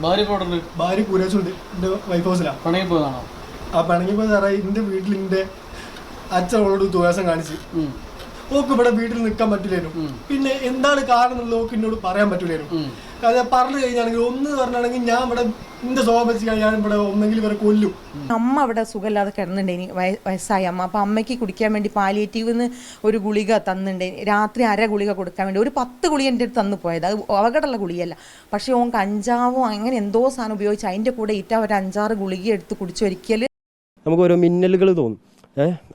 ഭാര്യ പൂരാച്ചുണ്ട് എൻ്റെ വൈഫ് ഹൗസിലാണ്. ആ പിണങ്ങിപ്പോ സാറേ എൻ്റെ വീട്ടിൽ എൻ്റെ അച്ഛൻ അവളോട് തുവാസം കാണിച്ച് ഓക്ക് ഇവിടെ വീട്ടിൽ നിൽക്കാൻ പറ്റില്ലായിരുന്നു. പിന്നെ എന്താണ് കാരണം എന്നുള്ളത് ഓക്ക് എന്നോട് പറയാൻ പറ്റില്ലായിരുന്നു. കാരണം പറഞ്ഞു കഴിഞ്ഞാണെങ്കിൽ ഒന്ന് പറഞ്ഞാണെങ്കിൽ ഞാൻ ഇവിടെ എന്റെ സ്വഭാവം വെച്ച് ഞാൻ ഇവിടെ ഒന്നെങ്കിൽ ഇവരെ കൊല്ലും. അമ്മ അവിടെ സുഖമില്ലാതെ കിടന്നുണ്ടേനി, വയസ്സായ അമ്മ. അപ്പം അമ്മയ്ക്ക് കുടിക്കാൻ വേണ്ടി പാലിയേറ്റീവ് ഒരു ഗുളിക തന്നിട്ടുണ്ടേനി. രാത്രി 1/2 ഗുളിക കൊടുക്കാൻ വേണ്ടി ഒരു 10 ഗുളിക എൻ്റെ അടുത്ത് തന്നു പോയത്. അത് അപകടമുള്ള ഗുളികയല്ല, പക്ഷേ ഓൻ കഞ്ചാവോ അങ്ങനെ എന്തോ സാധനം ഉപയോഗിച്ച് അതിൻ്റെ കൂടെ ഇറ്റ ഒരു 5-6 ഗുളിക എടുത്ത് കുടിച്ച് ഒരിക്കൽ നമുക്ക് ഓരോ മിന്നലുകൾ തോന്നും.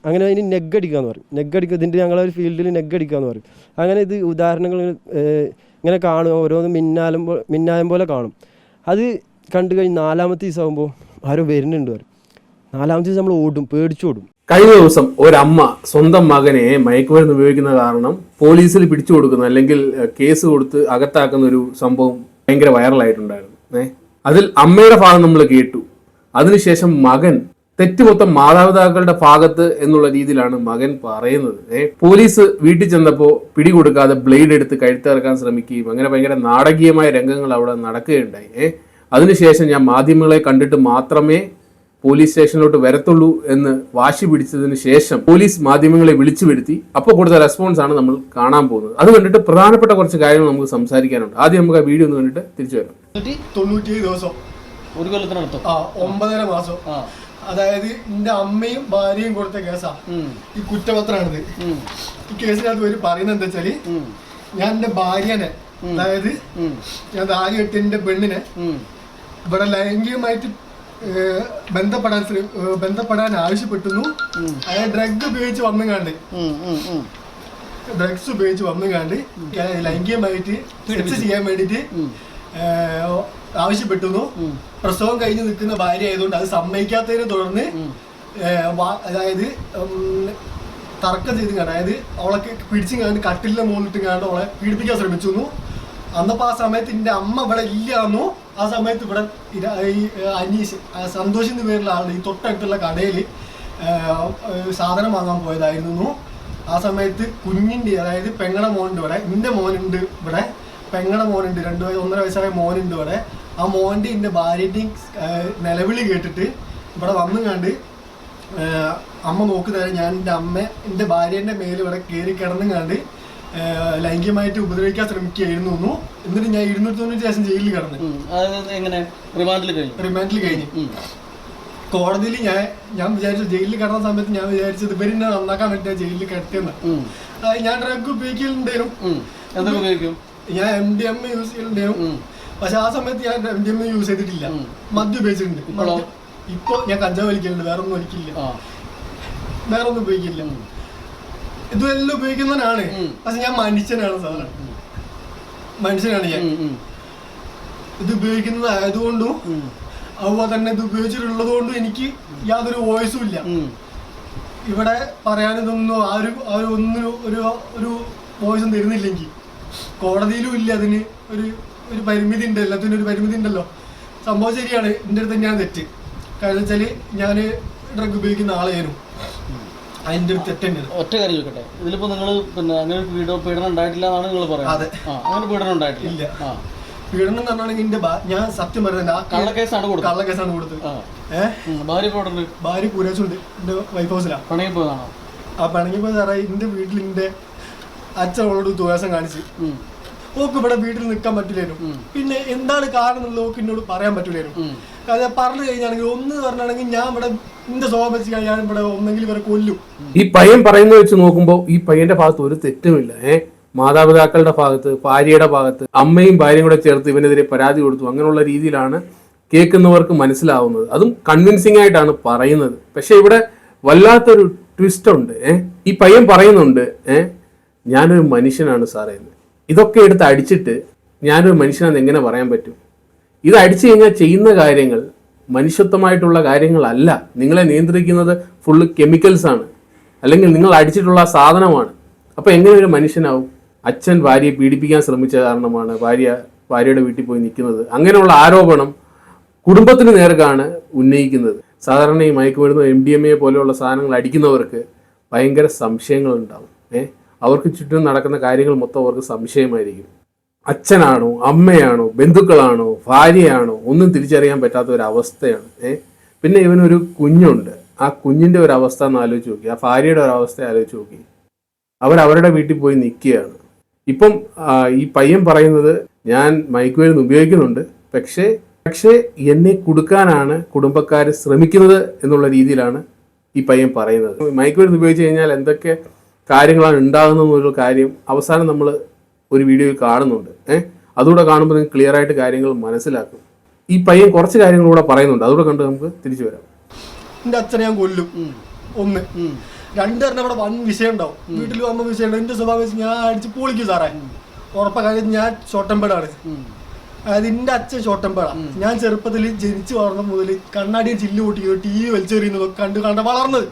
അങ്ങനെ അതിന് നെഗ്ഗടിക്കാന്ന് പറയും. നെഗ്ഗടിക്കുക, ഇതിൻ്റെ ഞങ്ങളൊരു ഫീൽഡിൽ നെഗ്ഗടിക്കാന്ന് പറയും. അങ്ങനെ ഇത് ഉദാഹരണങ്ങൾ ഇങ്ങനെ കാണും, ഓരോന്ന് മിന്നായം പോലെ കാണും. അത് കണ്ടു കഴിഞ്ഞ് 4-ാമത്തെ ദിവസം ആകുമ്പോൾ ആരോ വരുന്നുണ്ട് പറയും. 4-ാമത്തെ ദിവസം നമ്മൾ ഓടും, പേടിച്ചോടും. കഴിഞ്ഞ ദിവസം ഒരമ്മ സ്വന്തം മകനെ മയക്കുമരുന്ന് ഉപയോഗിക്കുന്ന കാരണം പോലീസിൽ പിടിച്ചു കൊടുക്കുന്ന അല്ലെങ്കിൽ കേസ് കൊടുത്ത് അകത്താക്കുന്ന ഒരു സംഭവം ഭയങ്കര വൈറലായിട്ടുണ്ടായിരുന്നു. അതിൽ അമ്മയുടെ ഭാഗം നമ്മൾ കേട്ടു. അതിനുശേഷം മകൻ തെറ്റ് മൊത്തം മാതാപിതാക്കളുടെ ഭാഗത്ത് എന്നുള്ള രീതിയിലാണ് മകൻ പറയുന്നത്. പോലീസ് വീട്ടിൽ ചെന്നപ്പോൾ പിടികൊടുക്കാതെ ബ്ലേഡ് എടുത്ത് കഴുത്തിറക്കാൻ ശ്രമിക്കുകയും അങ്ങനെ ഭയങ്കര നാടകീയമായ രംഗങ്ങൾ അവിടെ നടക്കുകയുണ്ടായി. അതിനുശേഷം ഞാൻ മാധ്യമങ്ങളെ കണ്ടിട്ട് മാത്രമേ പോലീസ് സ്റ്റേഷനിലോട്ട് വരത്തുള്ളൂ എന്ന് വാശി പിടിച്ചതിന് ശേഷം പോലീസ് മാധ്യമങ്ങളെ വിളിച്ചു വരുത്തി. അപ്പോൾ കൊടുത്ത റെസ്പോൺസ് ആണ് നമ്മൾ കാണാൻ പോകുന്നത്. അത് കണ്ടിട്ട് പ്രധാനപ്പെട്ട കുറച്ച് കാര്യങ്ങൾ നമുക്ക് സംസാരിക്കാനുണ്ട്. ആദ്യം നമുക്ക് ആ വീഡിയോ ഒന്ന് കണ്ടിട്ട് തിരിച്ചു വരാം. 97 ദിവസം, ഒരു കൊല്ലത്തിനടുത്ത് 9.5 മാസം. അതായത് എന്റെ അമ്മയും ഭാര്യയും കൊടുത്ത കേസാ. ഈ കുറ്റപത്രമാണിത്. ഈ കേസിനകത്ത് ഒരു പറയുന്നത് എന്താ വെച്ചാല്, ഞാൻ എന്റെ ഭാര്യനെ, അതായത് ഞാൻ താലി കെട്ടിയ എന്റെ പെണ്ണിനെ ഇവിടെ ലൈംഗികമായിട്ട് ബന്ധപ്പെടാൻ ആവശ്യപ്പെട്ടുന്നു. അയാൾ ഡ്രഗ്സ് ഉപയോഗിച്ച് വന്നുകാണ്ട് ലൈംഗികമായിട്ട് സെക്സ് ചെയ്യാൻ വേണ്ടിട്ട് ആവശ്യപ്പെട്ടുന്നു. പ്രസവം കഴിഞ്ഞ് നിൽക്കുന്ന ഭാര്യ ആയതുകൊണ്ട് അത് സമ്മതിക്കാത്തതിനെ തുടർന്ന് അതായത് തർക്കം ചെയ്ത് കാണാൻ, അതായത് അവളെ പിടിച്ചും കണ്ട് കട്ടിലിന്റെ മുകളിലിട്ട് കണ്ട് അവളെ പീഡിപ്പിക്കാൻ ശ്രമിച്ചു. അന്നപ്പോ ആ സമയത്ത് എന്റെ അമ്മ ഇവിടെ ഇല്ലാന്നു. ആ സമയത്ത് ഇവിടെ ഈ അനീഷ്, സന്തോഷ് എന്ന പേരുള്ള ആളുടെ ഈ തൊട്ടടുത്തുള്ള കടയിൽ സാധനം വാങ്ങാൻ പോയതായിരുന്നു. ആ സമയത്ത് കുഞ്ഞിന്റെ, അതായത് പെങ്ങളുടെ മോനുണ്ട് ഇവിടെ, എന്റെ മോനുണ്ട് ഇവിടെ, പെങ്ങളുടെ മോനുണ്ട്, 1.5 വയസ്സായ മോനുണ്ട് ഇവിടെ. ആ മോൻ്റെ എൻ്റെ ഭാര്യൻ്റെയും നിലവിളി കേട്ടിട്ട് ഇവിടെ വന്നു കണ്ട് അമ്മ നോക്കി തരാൻ ഞാൻ എൻ്റെ ഭാര്യൻ്റെ മേൽ ഇവിടെ കയറി കിടന്നും കണ്ട് ലൈംഗികമായിട്ട് ഉപദ്രവിക്കാൻ ശ്രമിക്കുകയായിരുന്നു. എന്നിട്ട് ഞാൻ 290 ശേഷം ജയിലിൽ കിടന്നു. റിമാൻഡിൽ കഴിഞ്ഞ് കോടതിയിൽ ഞാൻ വിചാരിച്ചു, ജയിലിൽ കിടന്ന സമയത്ത് ഞാൻ വിചാരിച്ചത് ഇവരെന്നെ നന്നാക്കാൻ വേണ്ടി ജയിലിൽ കിടത്തിയെന്ന്. ഞാൻ ഡ്രഗ് ഉപയോഗിക്കലുണ്ടായിരുന്നു. ഞാൻ MDMA യൂസ് ചെയ്യലുണ്ടായിരുന്നു. പക്ഷെ ആ സമയത്ത് ഞാൻ MDMA യൂസ് ചെയ്തിട്ടില്ല, മദ്യം ഉപയോഗിച്ചിട്ടുണ്ട്. ഇപ്പൊ ഞാൻ കഞ്ചാവ് വലിക്കലുണ്ട്, വേറെ ഒന്നും വലിക്കില്ല, വേറെ ഒന്നും ഉപയോഗിക്കില്ല. ഇതെല്ലാം ഉപയോഗിക്കുന്നവനാണ്. പക്ഷെ ഞാൻ മനുഷ്യനാണ്, സാധാരണ മനുഷ്യനാണ് ഞാൻ. ഇത് ഉപയോഗിക്കുന്നത് ആയതുകൊണ്ടും അതുപോലെ തന്നെ ഇത് ഉപയോഗിച്ചിട്ടുള്ളത് കൊണ്ടും എനിക്ക് യാതൊരു വോയിസും ഇല്ല. ഇവിടെ പറയാനിതൊന്നും ഒന്നിനും ഒരു വോയിസും തരുന്നില്ലെങ്കിൽ കോടതിയിലും ഇല്ല. അതിന് ഒരു പരിമിതി ഉണ്ട്, എല്ലാത്തിനും ഒരു പരിമിതി ഉണ്ടല്ലോ. സംഭവം ശരിയാണ്, എൻ്റെ അടുത്ത് തന്നെയാണ് തെറ്റ്. കാരണം വെച്ചാല് ഞാൻ ഡ്രഗ് ഉപയോഗിക്കുന്ന ആളായിരുന്നു. അതിന്റെ ഒരു തെറ്റന്നെയാണ്. ഒറ്റ കാര്യം ചോദിക്കട്ടെ, ഇതിലിപ്പോ നിങ്ങൾ അങ്ങനെ പീഡനം ഉണ്ടായിട്ടില്ല എന്നാണ് നിങ്ങൾ പറയുന്നത്? അതെ, അങ്ങനെ പീഡനം ഉണ്ടായിട്ടില്ല. പീഡനം എന്ന് പറഞ്ഞാണെങ്കിൽ എന്റെ ഞാൻ സത്യം പറയുന്നത് കള്ളക്കേസാണ് കൊടുത്തത്. ഭാര്യ പൂരാച്ചുണ്ട് എന്റെ വൈഫ് ഹൗസിലാണ്. ആ പിണങ്ങിപ്പോ സാറേ എൻ്റെ വീട്ടിൽ എൻ്റെ അച്ഛൻ അവളോട് തുവാസം കാണിച്ച് ഓക്ക് ഇവിടെ വീട്ടിൽ നിൽക്കാൻ പറ്റില്ലായിരുന്നു. പിന്നെ എന്താണ് കാരണം എന്നുള്ളത് ഓക്ക് എന്നോട് പറയാൻ പറ്റില്ലായിരുന്നു. കാരണം പറഞ്ഞു കഴിഞ്ഞാണെങ്കിൽ ഒന്ന് പറഞ്ഞാണെങ്കിൽ ഞാൻ ഇവിടെ എന്റെ സ്വഭാവം വെച്ച് ഞാൻ ഇവിടെ ഒന്നെങ്കിൽ ഇവരെ കൊല്ലും. ഈ പയ്യൻ പറയുന്നത് വെച്ച് നോക്കുമ്പോൾ ഈ പയ്യന്റെ ഭാഗത്ത് ഒരു തെറ്റുമില്ല. മാതാപിതാക്കളുടെ ഭാഗത്ത്, ഭാര്യയുടെ ഭാഗത്ത്, അമ്മയും ഭാര്യയും കൂടെ ചേർത്ത് ഇവനെതിരെ പരാതി കൊടുത്തു. അങ്ങനെയുള്ള രീതിയിലാണ് കേൾക്കുന്നവർക്ക് മനസ്സിലാവുന്നത്. അതും കൺവിൻസിംഗ് ആയിട്ടാണ് പറയുന്നത്. പക്ഷെ ഇവിടെ വല്ലാത്തൊരു ട്വിസ്റ്റ് ഉണ്ട്. ഈ പയ്യൻ പറയുന്നുണ്ട്, ഞാനൊരു മനുഷ്യനാണ് സാറേ എന്ന്. ഇതൊക്കെ എടുത്ത് അടിച്ചിട്ട് ഞാനൊരു മനുഷ്യനാണെന്ന് എങ്ങനെ പറയാൻ പറ്റും? ഇത് അടിച്ചു കഴിഞ്ഞാൽ ചെയ്യുന്ന കാര്യങ്ങൾ മനുഷ്യത്വമായിട്ടുള്ള കാര്യങ്ങളല്ല. നിങ്ങളെ നിയന്ത്രിക്കുന്നത് ഫുള്ള് കെമിക്കൽസ് ആണ്, അല്ലെങ്കിൽ നിങ്ങൾ അടിച്ചിട്ടുള്ള സാധനമാണ്. അപ്പോൾ എങ്ങനെ ഒരു മനുഷ്യനാവും? അച്ഛൻ ഭാര്യയെ പീഡിപ്പിക്കാൻ ശ്രമിച്ച കാരണമാണ് ഭാര്യയുടെ വീട്ടിൽ പോയി നിൽക്കുന്നത്. അങ്ങനെയുള്ള ആരോപണം കുടുംബത്തിന് നേർക്കാണ് ഉന്നയിക്കുന്നത്. സാധാരണ ഈ മയക്കുമരുന്ന് MDMA പോലെയുള്ള സാധനങ്ങൾ അടിക്കുന്നവർക്ക് ഭയങ്കര സംശയങ്ങളുണ്ടാവും. അവർക്ക് ചുറ്റും നടക്കുന്ന കാര്യങ്ങൾ മൊത്തം അവർക്ക് സംശയമായിരിക്കും. അച്ഛനാണോ അമ്മയാണോ ബന്ധുക്കളാണോ ഭാര്യയാണോ ഒന്നും തിരിച്ചറിയാൻ പറ്റാത്ത ഒരു അവസ്ഥയാണ്. പിന്നെ ഇവനൊരു കുഞ്ഞുണ്ട്. ആ കുഞ്ഞിന്റെ ഒരു അവസ്ഥ ഒന്ന് ആലോചിച്ച് നോക്കി, ആ ഭാര്യയുടെ ഒരു അവസ്ഥ ആലോചിച്ച് നോക്കി. അവരവരുടെ വീട്ടിൽ പോയി നിൽക്കുകയാണ്. ഇപ്പം ഈ പയ്യൻ പറയുന്നത് ഞാൻ മയക്കുമരുന്ന് ഉപയോഗിക്കുന്നുണ്ട്, പക്ഷേ എന്നെ കൊടുക്കാനാണ് കുടുംബക്കാർ ശ്രമിക്കുന്നത് എന്നുള്ള രീതിയിലാണ് ഈ പയ്യൻ പറയുന്നത്. മയക്കുമരുന്ന് ഉപയോഗിച്ച് കഴിഞ്ഞാൽ എന്തൊക്കെ കാര്യങ്ങളാണ് ഉണ്ടാകുന്നതെന്നൊരു കാര്യം അവസാനം നമ്മൾ ഒരു വീഡിയോയിൽ കാണുന്നുണ്ട്. അതുകൂടെ കാണുമ്പോൾ നിങ്ങൾക്ക് ക്ലിയർ ആയിട്ട് കാര്യങ്ങൾ മനസ്സിലാക്കും. ഈ പയ്യൻ കുറച്ച് കാര്യങ്ങളൂടെ പറയുന്നുണ്ട്, അതുകൂടെ കണ്ട് നമുക്ക് തിരിച്ചു വരാം. എന്റെ അച്ഛനെ ഞാൻ കൊല്ലും, ഒന്ന്. രണ്ടുപേരുടെ അവിടെ വൻ വിഷയം ഉണ്ടാവും, വീട്ടിൽ വന്ന വിഷയം ഉണ്ടാവും. എന്റെ സ്വഭാവം വെച്ച് ഞാൻ അടിച്ച് പൊളിക്കും സാറേ, ഉറപ്പ കാര്യം. ഞാൻ ഷോട്ടമ്പേടാണ്, അതായത് എന്റെ അച്ഛൻ ഷോട്ടമ്പേടാ. ഞാൻ ചെറുപ്പത്തിൽ ജനിച്ചു വളർന്ന മുതൽ കണ്ണാടി ചില്ല് പൊട്ടിക്കുന്നത് TV വലിച്ചെറിയുന്നതൊക്കെ കണ്ട് വളർന്നത്.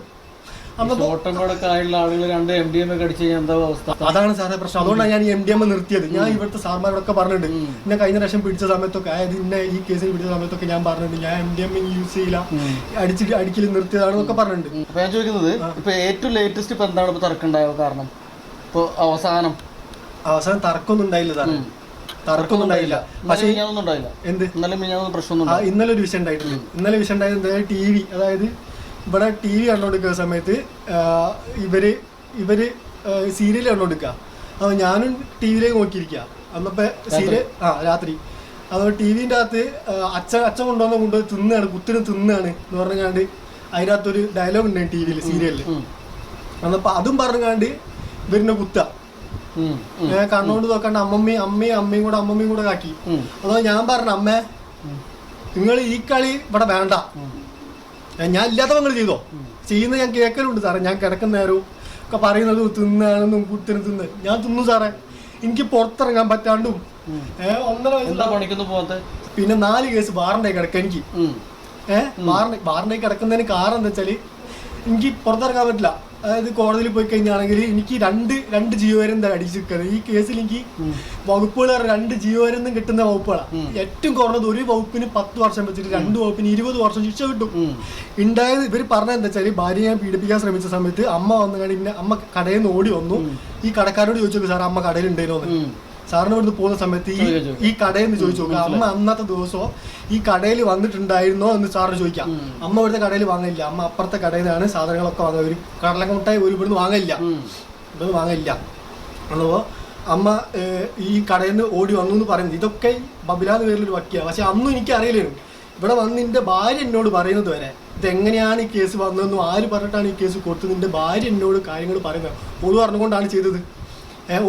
അതാണ് സാറേ പ്രശ്നം. അതുകൊണ്ടാണ് ഞാൻ MDMA നിർത്തിയത്. ഞാൻ ഇവിടുത്തെ സാർമാരോടൊക്കെ പറഞ്ഞിട്ടുണ്ട്, എന്നെ കഴിഞ്ഞ പ്രാവശ്യം പിടിച്ച സമയത്തൊക്കെ, അതായത് ഇന്നെ ഈ കേസിൽ പിടിച്ച സമയത്തൊക്കെ ഞാൻ പറഞ്ഞിട്ടുണ്ട് ഞാൻ MDMA യൂസ് ചെയ്യില്ല, അടിക്കൽ നിർത്തിയതാണെന്നൊക്കെ പറഞ്ഞിട്ടുണ്ട്. അപ്പൊ ഞാൻ ചോദിക്കുന്നത് ഇപ്പൊ ഏറ്റവും ലേറ്റസ്റ്റ് ഇപ്പൊ എന്താണ് ഇപ്പൊ തർക്കമുണ്ടായോ കാരണം? ഇപ്പൊ അവസാനം തർക്കമൊന്നും ഉണ്ടായില്ല സാറേ, തർക്കമൊന്നും ഉണ്ടായില്ല. പക്ഷേ എന്ത് ഇന്നലെ ഒരു വിഷയം ഉണ്ടായിട്ടുണ്ട്. ഇന്നലെ വിഷയം ഉണ്ടായത് TV, അതായത് ഇവിടെ TV കണ്ടുകൊടുക്കുന്ന സമയത്ത് ഇവര് സീരിയൽ കണ്ടുകൊടുക്കുക. അപ്പോൾ ഞാനും TV-യിലേക്ക് നോക്കിയിരിക്കുക. അന്നപ്പോ സീരിയൽ രാത്രി. അപ്പോൾ TVൻ്റെ അകത്ത് അച്ഛൻ കൊണ്ടുപോയി തിന്നാണ്, കുത്തിന് തിന്നാണ് എന്ന് പറഞ്ഞാണ്ട് അതിനകത്തൊരു ഡയലോഗ് ഉണ്ട് TV-യിൽ സീരിയലിൽ. അന്നപ്പോ അതും പറഞ്ഞാണ്ട് ഇവരിനെ കുത്തുക, കണ്ണോണ്ട് നോക്കാണ്ട് അമ്മയും കൂടെ ആക്കി. അതോ ഞാൻ പറഞ്ഞ അമ്മേ നിങ്ങൾ ഈ കളി ഇവിടെ വേണ്ട, ഞാൻ ഇല്ലാത്തവ നിങ്ങൾ ചെയ്തോ, ചെയ്യുന്നത് ഞാൻ കേൾക്കലുണ്ട് സാറേ. ഞാൻ കിടക്കുന്ന നേരവും ഒക്കെ പറയുന്നത് തിന്നാണെന്നും കുത്തിന് തിന്ന് ഞാൻ തിന്നു സാറേ. എനിക്ക് പുറത്തിറങ്ങാൻ പറ്റാണ്ടും 1.5 വയസ്സ് പിന്നെ 4 കേസ് വാറണ്ടായി കിടക്കുക എനിക്ക്. വാറണ്ടായി കിടക്കുന്നതിന് കാരണം എന്താ വെച്ചാല് എനിക്ക് പുറത്തിറങ്ങാൻ പറ്റില്ല. അതായത് കോടതിയിൽ പോയി കഴിഞ്ഞാണെങ്കിൽ എനിക്ക് രണ്ട് ജീവവരം അടിച്ചിരിക്കുന്നത്. ഈ കേസിൽ എനിക്ക് വകുപ്പുകൾ 2 ജീവവരം കിട്ടുന്ന വകുപ്പുകളാണ്. ഏറ്റവും കുറഞ്ഞത് ഒരു വകുപ്പിന് 10 വർഷം വെച്ചിട്ട് 2 വകുപ്പിന് 20 വർഷം ശിക്ഷ കിട്ടും. ഉണ്ടായത് ഇവർ പറഞ്ഞത് എന്താ വെച്ചാൽ ഭാര്യയെ പീഡിപ്പിക്കാൻ ശ്രമിച്ച സമയത്ത് അമ്മ വന്നു കഴിഞ്ഞാൽ പിന്നെ അമ്മ കടയിൽ നിന്ന് ഓടി വന്നു. ഈ കടക്കാരോട് ചോദിച്ചു സാർ അമ്മ കടയിൽ ഉണ്ടല്ലോ എന്ന്. സാറിന് ഇവിടുന്ന് പോകുന്ന സമയത്ത് ഈ കടയിൽ നിന്ന് ചോദിച്ചു നോക്കുക, അമ്മ അന്നത്തെ ദിവസം ഈ കടയിൽ വന്നിട്ടുണ്ടായിരുന്നോ എന്ന് സാറിന് ചോദിക്കാം. അമ്മ ഇവിടുത്തെ കടയിൽ വാങ്ങില്ല, അമ്മ അപ്പുറത്തെ കടയിൽ നിന്നാണ് സാധനങ്ങളൊക്കെ വാങ്ങുക. ഒരു കടലമുട്ടായി ഇവിടുന്ന് വാങ്ങില്ല. അപ്പോൾ അമ്മ ഈ കടയിൽ നിന്ന് ഓടി വന്നു എന്ന് പറയുന്നത് ഇതൊക്കെ ബബിലാന്ന് പേരിലൊരു വക്കിയാണ്. പക്ഷെ അന്നും എനിക്ക് അറിയില്ലായിരുന്നു. ഇവിടെ വന്ന് നിന്റെ ഭാര്യ എന്നോട് പറയുന്നത് വരെ ഇതെങ്ങനെയാണ് ഈ കേസ് വന്നതെന്നും ആര് പറഞ്ഞിട്ടാണ് ഈ കേസ് കൊടുത്തത് നിന്റെ ഭാര്യ എന്നോട് കാര്യങ്ങൾ പറയുന്നത്. ഓള് പറഞ്ഞുകൊണ്ടാണ് ചെയ്തത്.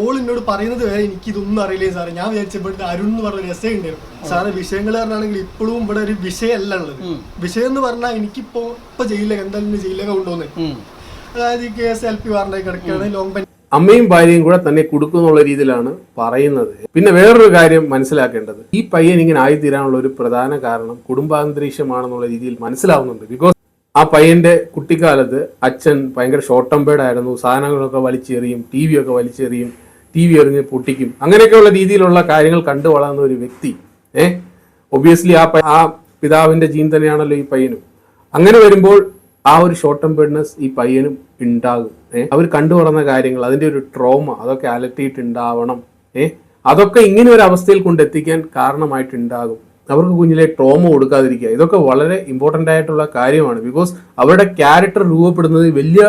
ഓൾ എന്നോട് പറയുന്നത് വരെ എനിക്കിതൊന്നും അറിയില്ലേ സാറേ. ഞാൻ വിചാരിച്ചപ്പോൾ അരുൺ എന്ന് പറഞ്ഞ രസം ഉണ്ടായിരുന്നു സാറേ. വിഷയങ്ങൾ പറഞ്ഞാണെങ്കിൽ ഇപ്പോഴും ഇവിടെ ഒരു വിഷയമല്ല ഉള്ളത്. വിഷയം എന്ന് പറഞ്ഞാൽ എനിക്കിപ്പോ ജയിലിലേക്ക് എന്തായാലും ജയിലിലേക്ക് കൊണ്ടുപോകുന്നത്. അതായത് ഈ കേസ് LP വാറണ്ടായി കിടക്കുകയാണ്. ലോങ് പെൻ അമ്മയും ഭാര്യയും കൂടെ തന്നെ കൊടുക്കുന്നുള്ള രീതിയിലാണ് പറയുന്നത്. പിന്നെ വേറൊരു കാര്യം മനസ്സിലാക്കേണ്ടത്, ഈ പയ്യൻ ഇങ്ങനെ ആയിത്തീരാനുള്ള ഒരു പ്രധാന കാരണം കുടുംബാന്തരീക്ഷമാണെന്നുള്ള രീതിയിൽ മനസ്സിലാവുന്നുണ്ട്. ബിക്കോസ് ആ പയ്യന്റെ കുട്ടിക്കാലത്ത് അച്ഛൻ ഭയങ്കര ഷോർട്ട് ടെമ്പേർഡ് ആയിരുന്നു. സാധനങ്ങളൊക്കെ വലിച്ചെറിയും, TV ഒക്കെ വലിച്ചെറിയും, TV എറിഞ്ഞ് പൊട്ടിക്കും, അങ്ങനെയൊക്കെയുള്ള രീതിയിലുള്ള കാര്യങ്ങൾ കണ്ടു വളർന്ന ഒരു വ്യക്തി. ഒബ്വിയസ്ലി ആ പിതാവിന്റെ ജീൻ തന്നെയാണല്ലോ ഈ പയ്യനും. അങ്ങനെ വരുമ്പോൾ ആ ഒരു ഷോർട്ട് ടെമ്പേർഡ്നെസ് ഈ പയ്യനും ഉണ്ടാകും. അവർ കണ്ടു വളർന്ന കാര്യങ്ങൾ, അതിന്റെ ഒരു ട്രോമ അതൊക്കെ അലട്ടിയിട്ടുണ്ടാവണം. അതൊക്കെ ഇങ്ങനെ ഒരു അവസ്ഥയിൽ കൊണ്ടെത്തിക്കാൻ കാരണമായിട്ടുണ്ടാകും. അവർക്ക് കുഞ്ഞിലെ ട്രോമ കൊടുക്കാതിരിക്കുക, ഇതൊക്കെ വളരെ ഇമ്പോർട്ടൻ്റ് ആയിട്ടുള്ള കാര്യമാണ്. ബിക്കോസ് അവരുടെ ക്യാരക്ടർ രൂപപ്പെടുന്നതിൽ വലിയ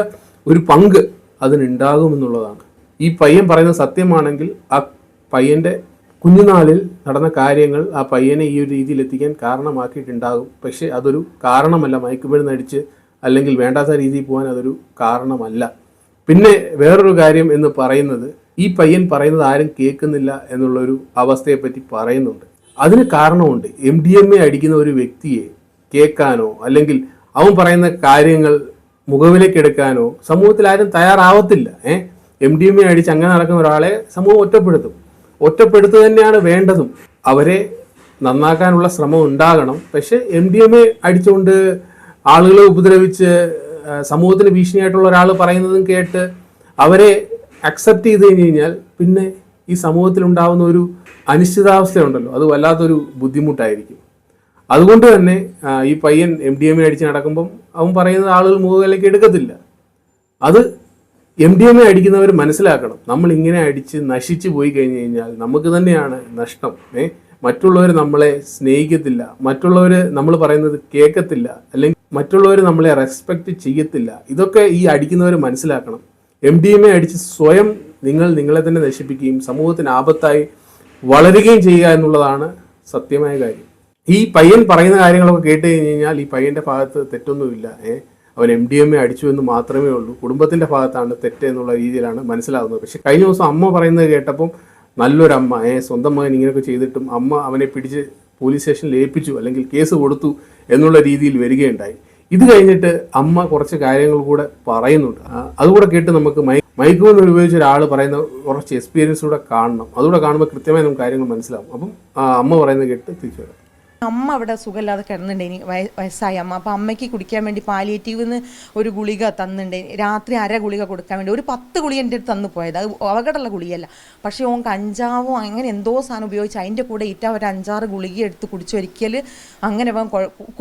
ഒരു പങ്ക് അതിനുണ്ടാകുമെന്നുള്ളതാണ്. ഈ പയ്യൻ പറയുന്നത് സത്യമാണെങ്കിൽ ആ പയ്യന്റെ കുഞ്ഞുനാളിൽ നടന്ന കാര്യങ്ങൾ ആ പയ്യനെ ഈ ഒരു രീതിയിൽ എത്തിക്കാൻ കാരണമാക്കിയിട്ടുണ്ടാകും. പക്ഷെ അതൊരു കാരണമല്ല. മയക്കുമരുന്ന് അടിച്ച് അല്ലെങ്കിൽ വേണ്ടാത്ത രീതിയിൽ പോകാൻ അതൊരു കാരണമല്ല. പിന്നെ വേറൊരു കാര്യം എന്ന് പറയുന്നത്, ഈ പയ്യൻ പറയുന്നത് ആരും കേൾക്കുന്നില്ല എന്നുള്ളൊരു അവസ്ഥയെപ്പറ്റി പറയുന്നുണ്ട്. അതിന് കാരണമുണ്ട്. MDMA അടിക്കുന്ന ഒരു വ്യക്തിയെ കേൾക്കാനോ അല്ലെങ്കിൽ അവൻ പറയുന്ന കാര്യങ്ങൾ മുഖവിലേക്ക് എടുക്കാനോ സമൂഹത്തിൽ ആരും തയ്യാറാവത്തില്ല. MDMA അടിച്ച് അങ്ങനെ നടക്കുന്ന ഒരാളെ സമൂഹം ഒറ്റപ്പെടുത്തുക തന്നെയാണ് വേണ്ടതും. അവരെ നന്നാക്കാനുള്ള ശ്രമം ഉണ്ടാകണം. പക്ഷെ MDMA അടിച്ചുകൊണ്ട് ആളുകളെ ഉപദ്രവിച്ച് സമൂഹത്തിന് ഭീഷണിയായിട്ടുള്ള ഒരാൾ പറയുന്നതും കേട്ട് അവരെ അക്സെപ്റ്റ് ചെയ്ത് കഴിഞ്ഞാൽ പിന്നെ ഈ സമൂഹത്തിൽ ഉണ്ടാകുന്ന ഒരു അനിശ്ചിതാവസ്ഥയുണ്ടല്ലോ, അത് വല്ലാത്തൊരു ബുദ്ധിമുട്ടായിരിക്കും. അതുകൊണ്ട് തന്നെ ഈ പയ്യൻ MDMA അടിച്ച് നടക്കുമ്പം അവൻ പറയുന്നത് ആളുകൾ മുഖവിലേക്ക് എടുക്കത്തില്ല. അത് MDMA അടിക്കുന്നവർ മനസ്സിലാക്കണം, നമ്മൾ ഇങ്ങനെ അടിച്ച് നശിച്ചു പോയി കഴിഞ്ഞു കഴിഞ്ഞാൽ നമുക്ക് തന്നെയാണ് നഷ്ടം. മറ്റുള്ളവർ നമ്മളെ സ്നേഹിക്കത്തില്ല, മറ്റുള്ളവർ നമ്മൾ പറയുന്നത് കേൾക്കത്തില്ല, അല്ലെങ്കിൽ മറ്റുള്ളവർ നമ്മളെ റെസ്പെക്റ്റ് ചെയ്യത്തില്ല. ഇതൊക്കെ ഈ അടിക്കുന്നവർ മനസ്സിലാക്കണം. MDMA അടിച്ച് സ്വയം നിങ്ങളെ തന്നെ നശിപ്പിക്കുകയും സമൂഹത്തിന് ആപത്തായി വളരുകയും ചെയ്യുക എന്നുള്ളതാണ് സത്യമായ കാര്യം. ഈ പയ്യൻ പറയുന്ന കാര്യങ്ങളൊക്കെ കേട്ട് കഴിഞ്ഞ് കഴിഞ്ഞാൽ ഈ പയ്യന്റെ ഭാഗത്ത് തെറ്റൊന്നുമില്ല. അവൻ MDMA അടിച്ചു എന്ന് മാത്രമേ ഉള്ളൂ. കുടുംബത്തിന്റെ ഭാഗത്താണ് തെറ്റ് എന്നുള്ള രീതിയിലാണ് മനസ്സിലാകുന്നത്. പക്ഷെ കഴിഞ്ഞ ദിവസം അമ്മ പറയുന്നത് കേട്ടപ്പം നല്ലൊരമ്മ, സ്വന്തം മകൻ ഇങ്ങനെയൊക്കെ ചെയ്തിട്ടും അമ്മ അവനെ പിടിച്ച് പോലീസ് സ്റ്റേഷനിൽ ഏൽപ്പിച്ചു അല്ലെങ്കിൽ കേസ് കൊടുത്തു എന്നുള്ള രീതിയിൽ വരികയുണ്ടായി. ഇത് കഴിഞ്ഞിട്ട് അമ്മ കുറച്ച് കാര്യങ്ങൾ കൂടെ പറയുന്നുണ്ട്. അതുകൂടെ കേട്ട് നമുക്ക് മൈക്രോഫോൺ ഉപയോഗിച്ച ഒരാൾ പറയുന്ന കുറച്ച് എക്സ്പീരിയൻസ് കൂടെ കാണണം. അതുകൂടെ കാണുമ്പോൾ കൃത്യമായി നമുക്ക് കാര്യങ്ങൾ മനസ്സിലാവും. അപ്പം അമ്മ പറയുന്നത് കേട്ട് തിരിച്ചു വരാം. അമ്മ അവിടെ സുഖമില്ലാതെ കിടന്നിട്ടുണ്ടായിനി, വയസ്സായ അമ്മ. അപ്പോൾ അമ്മയ്ക്ക് കുടിക്കാൻ വേണ്ടി പാലിയേറ്റീവ്ന്ന് ഒരു ഗുളിക തന്നിട്ടുണ്ടായിനി. രാത്രി അര ഗുളിക കൊടുക്കാൻ വേണ്ടി ഒരു 10 ഗുളിക എൻ്റെ അടുത്ത് തന്നു പോയത്. അത് അപകടമുള്ള ഗുളികയല്ല, പക്ഷേ ഓൻ കഞ്ചാവോ അങ്ങനെ എന്തോ സാധനം ഉപയോഗിച്ച് അതിൻ്റെ കൂടെ ഇറ്റ ഒരു 5-6 ഗുളിക എടുത്ത് കുടിച്ചൊരിക്കൽ അങ്ങനെ അവൻ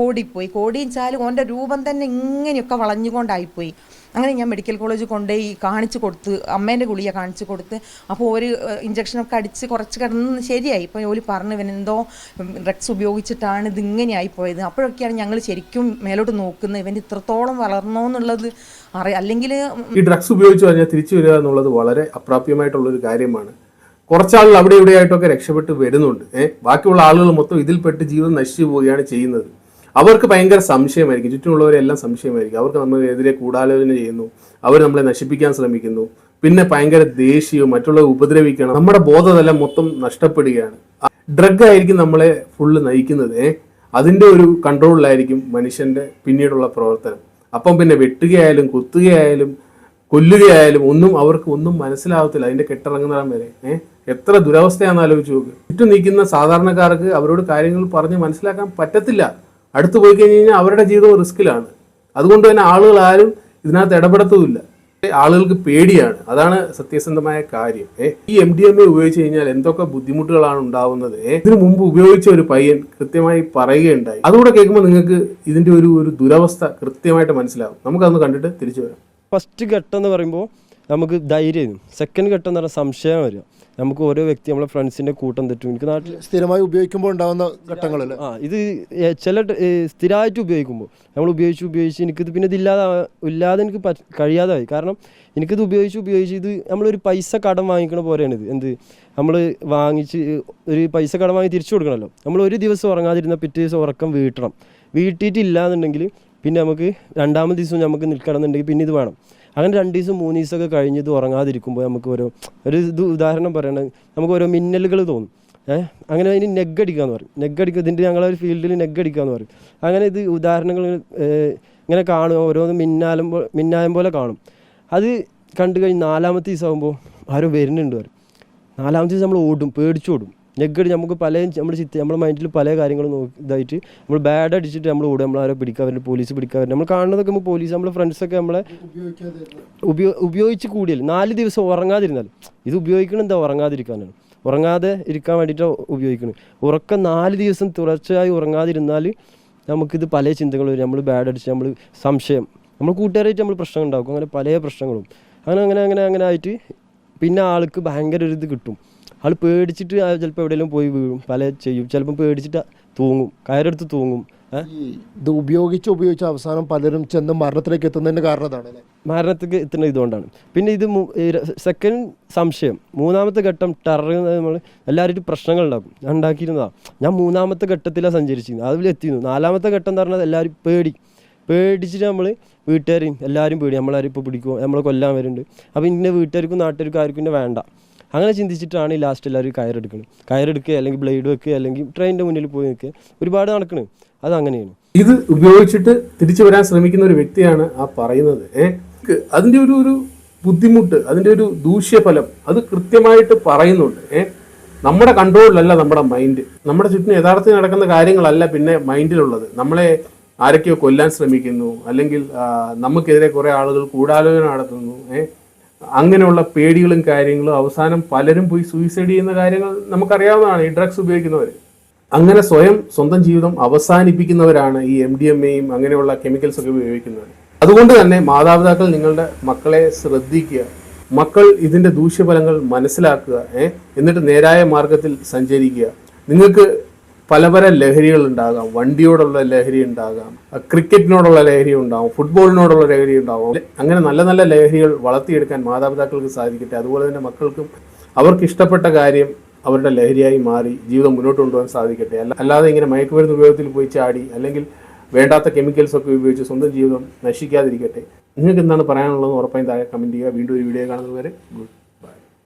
കോടിപ്പോയി. കോടിച്ചാൽ ഓൻ്റെ രൂപം തന്നെ ഇങ്ങനെയൊക്കെ വളഞ്ഞുകൊണ്ടായിപ്പോയി. അങ്ങനെ ഞാൻ മെഡിക്കൽ കോളേജിൽ കൊണ്ടുപോയി കാണിച്ചു കൊടുത്ത്, അമ്മേൻ്റെ ഗുളിക കാണിച്ചു കൊടുത്ത്. അപ്പോൾ ഒരു ഇഞ്ചക്ഷനൊക്കെ അടിച്ച് കുറച്ച് കിടന്ന് ശരിയായി. ഇപ്പോൾ ഓല് പറഞ്ഞു ഇവനെന്തോ ഡ്രഗ്സ് ഉപയോഗിച്ചിട്ടാണ് ഇതിങ്ങനെയായി പോയത്. അപ്പോഴൊക്കെയാണ് ഞങ്ങൾ ശരിക്കും മേലോട്ട് നോക്കുന്നത്, ഇവൻ ഇത്രത്തോളം വളർന്നോ എന്നുള്ളത് അറിയാം. അല്ലെങ്കിൽ ഈ ഡ്രഗ്സ് ഉപയോഗിച്ച് കഴിഞ്ഞാൽ തിരിച്ചു വരിക എന്നുള്ളത് വളരെ അപ്രാപ്യമായിട്ടുള്ളൊരു കാര്യമാണ്. കുറച്ചാളുകൾ അവിടെ ഇവിടെയായിട്ടൊക്കെ രക്ഷപ്പെട്ട് വരുന്നുണ്ട്. ബാക്കിയുള്ള ആളുകൾ മൊത്തം ഇതിൽപ്പെട്ട് ജീവിതം നശിച്ചു പോവുകയാണ് ചെയ്യുന്നത്. അവർക്ക് ഭയങ്കര സംശയമായിരിക്കും, ചുറ്റുമുള്ളവരെല്ലാം സംശയമായിരിക്കും. അവർക്ക് നമ്മളെതിരെ ഗൂഢാലോചന ചെയ്യുന്നു, അവർ നമ്മളെ നശിപ്പിക്കാൻ ശ്രമിക്കുന്നു, പിന്നെ ഭയങ്കര ദേഷ്യവും മറ്റുള്ളവരെ ഉപദ്രവിക്കണം. നമ്മുടെ ബോധതലം മൊത്തം നഷ്ടപ്പെടുകയാണ്. ഡ്രഗ് ആയിരിക്കും നമ്മളെ ഫുള്ള് നയിക്കുന്നത്. അതിൻ്റെ ഒരു കൺട്രോളിലായിരിക്കും മനുഷ്യന്റെ പിന്നീടുള്ള പ്രവർത്തനം. അപ്പം പിന്നെ വെട്ടുകയായാലും കുത്തുകയായാലും കൊല്ലുകയായാലും അവർക്ക് ഒന്നും മനസ്സിലാവത്തില്ല. അതിന്റെ കെട്ടിറങ്ങുന്നിടം വരെ എത്ര ദുരവസ്ഥയാണെന്ന് ആലോചിച്ച് നോക്ക്. ചുറ്റും നിൽക്കുന്ന സാധാരണക്കാർക്ക് അവരോട് കാര്യങ്ങൾ പറഞ്ഞ് മനസ്സിലാക്കാൻ പറ്റത്തില്ല. അടുത്ത് പോയി കഴിഞ്ഞ് കഴിഞ്ഞാൽ അവരുടെ ജീവിതം റിസ്കിലാണ്. അതുകൊണ്ട് തന്നെ ആളുകൾ ആരും ഇതിനകത്ത് ഇടപെടത്തുമില്ല. ആളുകൾക്ക് പേടിയാണ്. അതാണ് സത്യസന്ധമായ കാര്യം. ഈ MDMA ഉപയോഗിച്ച് കഴിഞ്ഞാൽ എന്തൊക്കെ ബുദ്ധിമുട്ടുകളാണ് ഉണ്ടാവുന്നത്. ഇതിനു മുമ്പ് ഉപയോഗിച്ച ഒരു പയ്യൻ കൃത്യമായി പറയുകയുണ്ടായി. അതുകൂടെ കേൾക്കുമ്പോൾ നിങ്ങൾക്ക് ഇതിന്റെ ഒരു ദുരവസ്ഥ കൃത്യമായിട്ട് മനസ്സിലാവും. നമുക്കതൊന്ന് കണ്ടിട്ട് തിരിച്ചു വരാം. ഫസ്റ്റ് ഘട്ടം എന്ന് പറയുമ്പോൾ നമുക്ക് ധൈര്യമായിരുന്നു. സെക്കൻഡ് ഘട്ടം എന്ന് പറഞ്ഞാൽ സംശയം വരിക. നമുക്ക് ഓരോ വ്യക്തി നമ്മളെ ഫ്രണ്ട്സിന്റെ കൂട്ടം തെറ്റും. എനിക്ക് നാട്ടിൽ സ്ഥിരമായി ഉപയോഗിക്കുമ്പോൾ ഉണ്ടാകുന്ന ഘട്ടങ്ങളല്ലേ? ഇത് ചില സ്ഥിരമായിട്ട് ഉപയോഗിക്കുമ്പോൾ നമ്മൾ ഉപയോഗിച്ച് എനിക്കിത് പിന്നെ ഇല്ലാതെ എനിക്ക് കഴിയാതായി. കാരണം എനിക്കിത് ഉപയോഗിച്ച് ഇത് നമ്മളൊരു പൈസ കടം വാങ്ങിക്കണ പോലെയാണ്. ഇത് നമ്മൾ വാങ്ങിച്ച് ഒരു പൈസ കടം വാങ്ങി തിരിച്ചു കൊടുക്കണമല്ലോ. നമ്മൾ ഒരു ദിവസം ഉറങ്ങാതിരുന്ന പിറ്റേ ദിവസം ഉറക്കം വീട്ടിയിട്ടില്ല എന്നുണ്ടെങ്കിൽ പിന്നെ നമുക്ക് രണ്ടാമത്തെ ദിവസം നമുക്ക് നിൽക്കണമെന്നുണ്ടെങ്കിൽ പിന്നെ ഇത് വേണം. അങ്ങനെ 2 ദിവസം 3 ദിവസമൊക്കെ കഴിഞ്ഞത് ഉറങ്ങാതിരിക്കുമ്പോൾ നമുക്ക് ഇത് ഉദാഹരണം പറയണത് നമുക്ക് ഓരോ മിന്നലുകൾ തോന്നും. അങ്ങനെ അതിന് നെഗ്ഗടിക്കാന്ന് പറയും. ഇതിൻ്റെ ഞങ്ങളൊരു ഫീൽഡിൽ നെഗ്ഗടിക്കാന്ന് പറയും. അങ്ങനെ ഇത് ഉദാഹരണങ്ങൾ ഇങ്ങനെ കാണും, ഓരോന്ന് മിന്നായം പോലെ കാണും. അത് കണ്ടു കഴിഞ്ഞ് 4-ാമത്തെ ദിവസം ആകുമ്പോൾ ആരോ വരുന്നുണ്ട് പറയും. 4-ാമത്തെ ദിവസം നമ്മൾ പേടിച്ചോടും. നെഗ്ഗടി നമുക്ക് നമ്മുടെ മൈൻഡിൽ പല കാര്യങ്ങളും ഇതായിട്ട് നമ്മൾ ബാഡ് അടിച്ചിട്ട് നമ്മൾ ഓടും. നമ്മളാരോ പിടിക്കാൻ വരും, പോലീസ് പിടിക്കാൻ വരും. നമ്മൾ കാണുന്നതൊക്കെ നമ്മൾ പോലീസ്, നമ്മളെ ഫ്രണ്ട്സൊക്കെ നമ്മളെ ഉപയോഗിച്ച് കൂടിയല്ല. 4 ദിവസം ഉറങ്ങാതിരുന്നാൽ ഇത് ഉപയോഗിക്കണം എന്താ ഉറങ്ങാതിരിക്കാനാണ്. ഉറങ്ങാതെ ഇരിക്കാൻ വേണ്ടിയിട്ട് ഉപയോഗിക്കുന്നത്. ഉറക്കം 4 ദിവസം തുടർച്ചയായി ഉറങ്ങാതിരുന്നാൽ നമുക്കിത് പല ചിന്തകൾ വരും. നമ്മൾ ബാഡ് അടിച്ച് നമ്മൾ സംശയം, നമ്മൾ കൂട്ടുകാരായിട്ട് നമ്മൾ പ്രശ്നം ഉണ്ടാക്കും. അങ്ങനെ പല പ്രശ്നങ്ങളും അങ്ങനെ ആയിട്ട് പിന്നെ ആൾക്ക് ഭയങ്കര ഒരു ഇത് കിട്ടും. ആൾ പേടിച്ചിട്ട് ചിലപ്പോൾ എവിടെയെങ്കിലും പോയി വീഴും, ചെയ്യും. ചിലപ്പോൾ പേടിച്ചിട്ട് തൂങ്ങും, കയറെടുത്ത് തൂങ്ങും. ഇത് ഉപയോഗിച്ച് അവസാനം പലരും ചെന്ന് മരണത്തിലേക്ക് എത്തുന്നതിന്റെ കാരണം അതാണ്. മരണത്തിലേക്ക് എത്തുന്ന ഇതുകൊണ്ടാണ്. പിന്നെ ഇത് സെക്കൻഡ് സംശയം. 3-ാമത്തെ ഘട്ടം ടെറർ. നമ്മൾ എല്ലാവരും പ്രശ്നങ്ങൾ ഉണ്ടാക്കും. ഞാൻ ഉണ്ടാക്കിയിരുന്നതാണ്. ഞാൻ 3-ാമത്തെ ഘട്ടത്തിലാണ് സഞ്ചരിച്ചിരുന്നത്. അതിലെത്തിയിരുന്നു. 4-ാമത്തെ ഘട്ടം എന്ന് പറഞ്ഞാൽ എല്ലാവരും പേടിച്ചിട്ട് നമ്മൾ വീട്ടുകാരെയും എല്ലാവരും പേടി. നമ്മളാരും ഇപ്പോൾ പിടിക്കുമോ, നമ്മളെ കൊല്ലാൻ വരുന്നുണ്ട്. അപ്പോൾ ഇന്ന വീട്ടുകാർക്കും നാട്ടുകാർക്കും ആർക്കും ഇന്നെ വേണ്ട. അങ്ങനെ ചിന്തിച്ചിട്ടാണ് ഈ ലാസ്റ്റ് എല്ലാവരും കയറെടുക്കുക അല്ലെങ്കിൽ ബ്ലേഡ് വെക്കുക അല്ലെങ്കിൽ ട്രെയിനിൻ്റെ മുന്നിൽ പോയി നിൽക്കുക. ഒരുപാട് നടക്കണ്. അതങ്ങനെയാണ്. ഇത് ഉപയോഗിച്ചിട്ട് തിരിച്ചു വരാൻ ശ്രമിക്കുന്ന ഒരു വ്യക്തിയാണ് ആ പറയുന്നത്. അതിൻ്റെ ഒരു ബുദ്ധിമുട്ട്, അതിൻ്റെ ഒരു ദൂഷ്യഫലം അത് കൃത്യമായിട്ട് പറയുന്നുണ്ട്. നമ്മുടെ കൺട്രോളിലല്ല നമ്മുടെ മൈൻഡ്. നമ്മുടെ ചുറ്റിനും യഥാർത്ഥത്തിൽ നടക്കുന്ന കാര്യങ്ങളല്ല പിന്നെ മൈൻഡിലുള്ളത്. നമ്മളെ ആരൊക്കെയോ കൊല്ലാൻ ശ്രമിക്കുന്നു, അല്ലെങ്കിൽ നമുക്കെതിരെ കുറേ ആളുകൾ ഗൂഢാലോചന നടത്തുന്നു. അങ്ങനെയുള്ള പേടികളും കാര്യങ്ങളും അവസാനം പലരും പോയി സൂയിസൈഡ് ചെയ്യുന്ന കാര്യങ്ങൾ നമുക്കറിയാവുന്നതാണ്. ഈ ഡ്രഗ്സ് ഉപയോഗിക്കുന്നവർ അങ്ങനെ സ്വന്തം ജീവിതം അവസാനിപ്പിക്കുന്നവരാണ് ഈ MDMAയും അങ്ങനെയുള്ള കെമിക്കൽസ് ഒക്കെ ഉപയോഗിക്കുന്നവർ. അതുകൊണ്ട് തന്നെ മാതാപിതാക്കൾ നിങ്ങളുടെ മക്കളെ ശ്രദ്ധിക്കുക. മക്കൾ ഇതിൻ്റെ ദൂഷ്യഫലങ്ങൾ മനസ്സിലാക്കുക, എന്നിട്ട് നേരായ മാർഗത്തിൽ സഞ്ചരിക്കുക. നിങ്ങൾക്ക് പല ലഹരികൾ ഉണ്ടാകാം. വണ്ടിയോടുള്ള ലഹരി ഉണ്ടാകാം, ക്രിക്കറ്റിനോടുള്ള ലഹരി ഉണ്ടാകും, ഫുട്ബോളിനോടുള്ള ലഹരി ഉണ്ടാകും. അങ്ങനെ നല്ല നല്ല ലഹരികൾ വളർത്തിയെടുക്കാൻ മാതാപിതാക്കൾക്ക് സാധിക്കട്ടെ. അതുപോലെ തന്നെ മക്കൾക്കും അവർക്ക് ഇഷ്ടപ്പെട്ട കാര്യം അവരുടെ ലഹരിയായി മാറി ജീവിതം മുന്നോട്ട് കൊണ്ടുപോകാൻ സാധിക്കട്ടെ. അല്ലാതെ ഇങ്ങനെ മയക്കുമരുന്ന് ഉപയോഗത്തിൽ പോയി ചാടി അല്ലെങ്കിൽ വേണ്ടാത്ത കെമിക്കൽസൊക്കെ ഉപയോഗിച്ച് സ്വന്തം ജീവിതം നശിക്കാതിരിക്കട്ടെ. നിങ്ങൾക്ക് എന്താണ് പറയാനുള്ളതെന്ന് ഉറപ്പായും താഴെ കമൻറ്റ് ചെയ്യുക. വീണ്ടും ഒരു വീഡിയോ കാണുന്നതുവരെ ഗുഡ്.